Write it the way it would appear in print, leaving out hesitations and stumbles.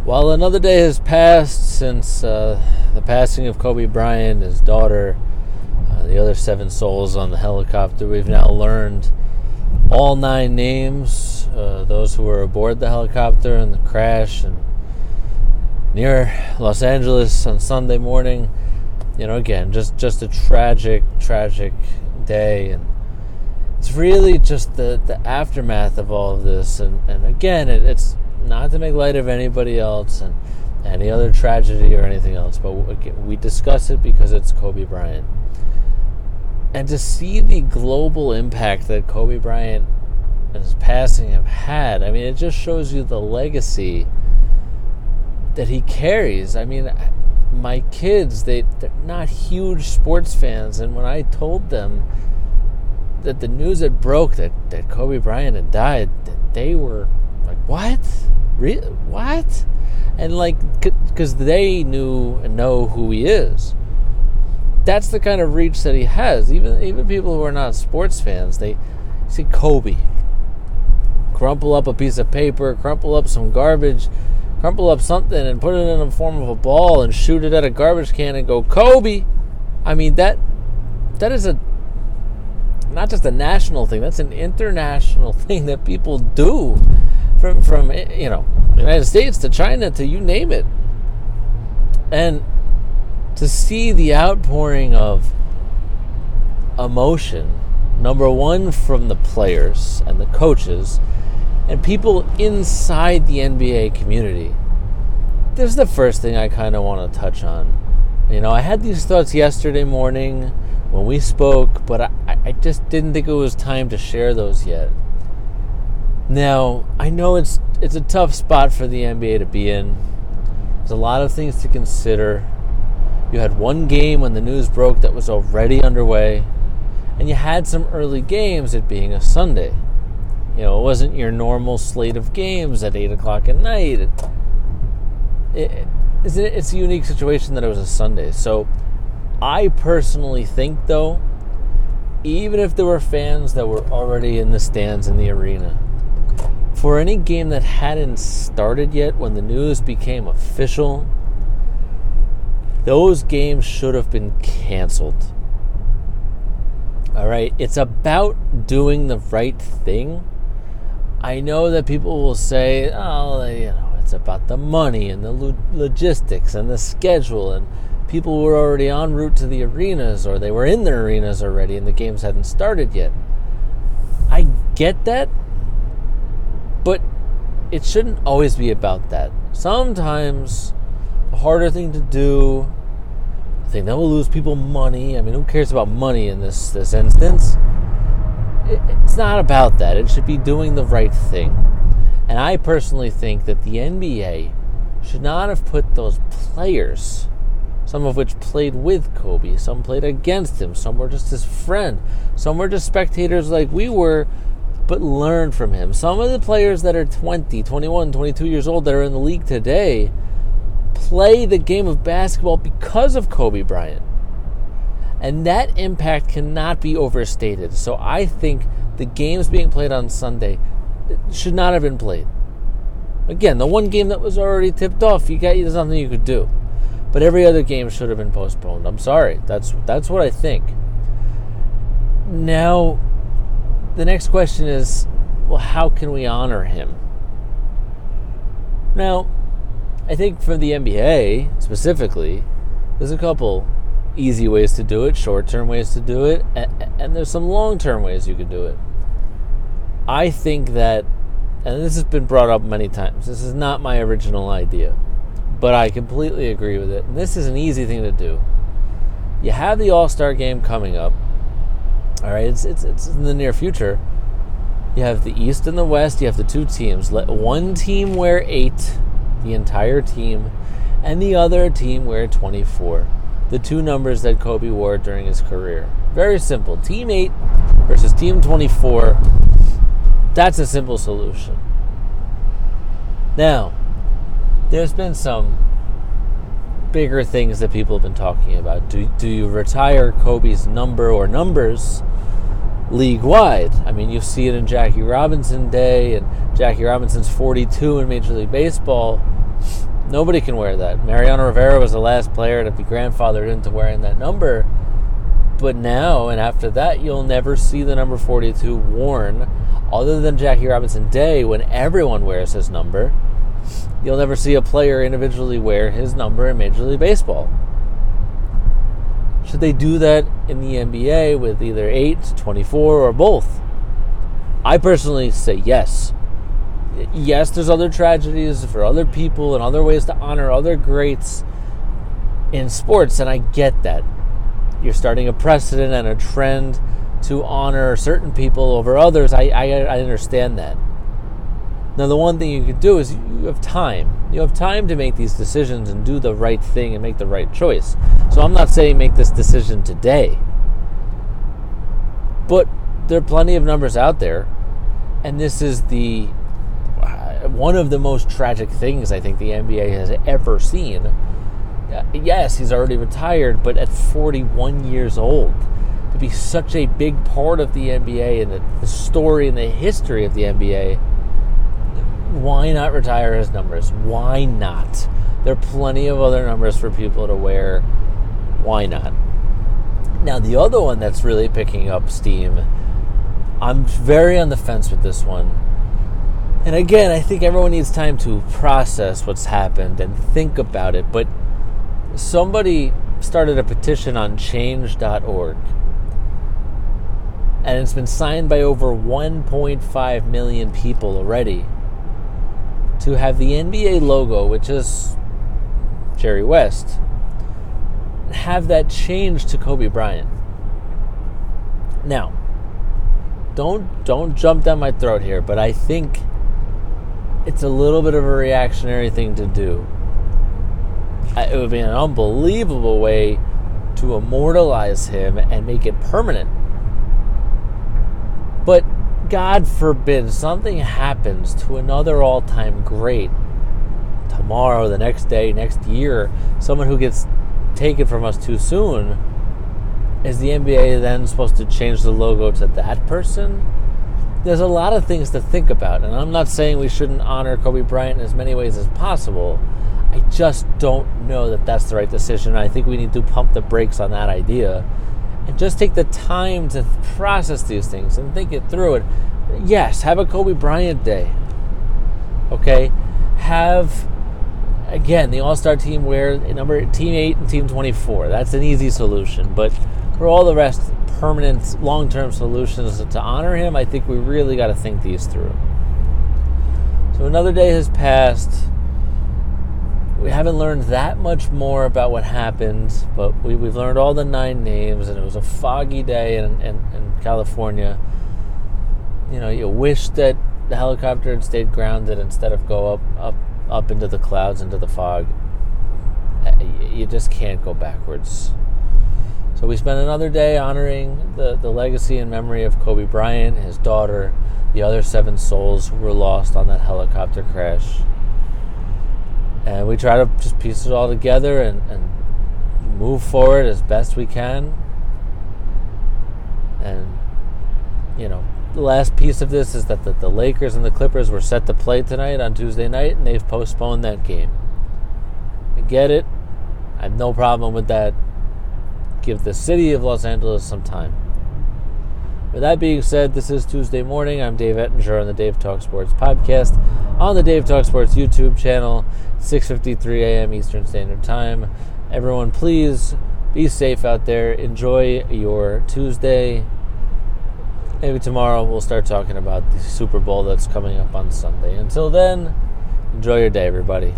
While another day has passed since the passing of Kobe Bryant, his daughter, the other 7 souls on the helicopter, we've now learned all 9 names, those who were aboard the helicopter in the crash and near Los Angeles on Sunday morning. Again, just a tragic day, and it's really just the aftermath of all of this. And again, it's not to make light of anybody else and any other tragedy or anything else, but we discuss it because it's Kobe Bryant. And to see the global impact that Kobe Bryant and his passing have had, it just shows you the legacy that he carries. My kids, they're not huge sports fans, and when I told them that the news had broke that Kobe Bryant had died, they were like, what? Really? What? And because they knew and know who he is. That's the kind of reach that he has. Even people who are not sports fans, they see Kobe. Crumple up a piece of paper, crumple up some garbage, crumple up something and put it in the form of a ball and shoot it at a garbage can and go, Kobe! That is not just a national thing, that's an international thing that people do. From the United States to China to you name it. And to see the outpouring of emotion, number one from the players and the coaches and people inside the NBA community, this is the first thing I kind of want to touch on. I had these thoughts yesterday morning when we spoke, but I just didn't think it was time to share those yet. Now, I know it's a tough spot for the NBA to be in. There's a lot of things to consider. You had one game when the news broke that was already underway, and you had some early games, it being a Sunday. It wasn't your normal slate of games at 8 o'clock at night. It's a unique situation that it was a Sunday. So I personally think, though, even if there were fans that were already in the stands in the arena, for any game that hadn't started yet when the news became official, those games should have been canceled. All right, it's about doing the right thing. I know that people will say, it's about the money and the logistics and the schedule, and people were already en route to the arenas, or they were in their arenas already and the games hadn't started yet. I get that, but it shouldn't always be about that. Sometimes the harder thing to do, the thing that will lose people money, who cares about money in this instance? It's not about that. It should be doing the right thing. And I personally think that the NBA should not have put those players, some of which played with Kobe, some played against him, some were just his friend, some were just spectators like we were, but learn from him. Some of the players that are 20, 21, 22 years old that are in the league today play the game of basketball because of Kobe Bryant. And that impact cannot be overstated. So I think the games being played on Sunday should not have been played. Again, the one game that was already tipped off, there's nothing you could do. But every other game should have been postponed. I'm sorry. That's what I think. Now, the next question is, well, how can we honor him? Now, I think for the NBA specifically, there's a couple easy ways to do it, short-term ways to do it, and there's some long-term ways you could do it. I think that, and this has been brought up many times, this is not my original idea, but I completely agree with it, and this is an easy thing to do. You have the All-Star game coming up. All right, it's in the near future. You have the East and the West. You have the 2 teams. Let one team wear 8, the entire team, and the other team wear 24, the 2 numbers that Kobe wore during his career. Very simple. Team 8 versus Team 24. That's a simple solution. Now, there's been some bigger things that people have been talking about. Do you retire Kobe's number or numbers league-wide? You see it in Jackie Robinson Day, and Jackie Robinson's 42 in Major League Baseball. Nobody can wear that. Mariano Rivera was the last player to be grandfathered into wearing that number. But now, and after that, you'll never see the number 42 worn, other than Jackie Robinson Day, when everyone wears his number. You'll never see a player individually wear his number in Major League Baseball. Should they do that in the NBA with either 8, 24, or both? I personally say yes. Yes, there's other tragedies for other people and other ways to honor other greats in sports, and I get that. You're starting a precedent and a trend to honor certain people over others. I understand that. Now, the one thing you can do is you have time. You have time to make these decisions and do the right thing and make the right choice. So I'm not saying make this decision today. But there are plenty of numbers out there. And this is one of the most tragic things I think the NBA has ever seen. Yes, he's already retired, but at 41 years old, to be such a big part of the NBA and the story and the history of the NBA, why not retire his numbers? Why not? There are plenty of other numbers for people to wear. Why not? Now, the other one that's really picking up steam, I'm very on the fence with this one. And again, I think everyone needs time to process what's happened and think about it. But somebody started a petition on change.org. And it's been signed by over 1.5 million people already to have the NBA logo, which is Jerry West, have that changed to Kobe Bryant. Now, don't jump down my throat here, but I think it's a little bit of a reactionary thing to do. It would be an unbelievable way to immortalize him and make it permanent. But God forbid something happens to another all-time great tomorrow, the next day, next year, someone who gets taken from us too soon. Is the NBA then supposed to change the logo to that person? There's a lot of things to think about, and I'm not saying we shouldn't honor Kobe Bryant in as many ways as possible. I just don't know that that's the right decision. I think we need to pump the brakes on that idea and just take the time to process these things and think it through. And yes, have a Kobe Bryant day. Okay? Have, again, the All-Star team wear Team 8 and Team 24. That's an easy solution. But for all the rest, permanent, long-term solutions to honor him, I think we really got to think these through. So another day has passed. We haven't learned that much more about what happened, but we've learned all the 9 names, and it was a foggy day in California. You know, you wish that the helicopter had stayed grounded instead of go up into the clouds, into the fog. You just can't go backwards. So we spent another day honoring the legacy and memory of Kobe Bryant, his daughter, the other 7 souls who were lost on that helicopter crash. And we try to just piece it all together and move forward as best we can. And, you know, the last piece of this is that the Lakers and the Clippers were set to play tonight on Tuesday night, and they've postponed that game. I get it. I have no problem with that. Give the city of Los Angeles some time. With that being said, this is Tuesday morning. I'm Dave Ettinger on the Dave Talk Sports podcast on the Dave Talk Sports YouTube channel, 6:53 a.m. Eastern Standard Time. Everyone, please be safe out there. Enjoy your Tuesday. Maybe tomorrow we'll start talking about the Super Bowl that's coming up on Sunday. Until then, enjoy your day, everybody.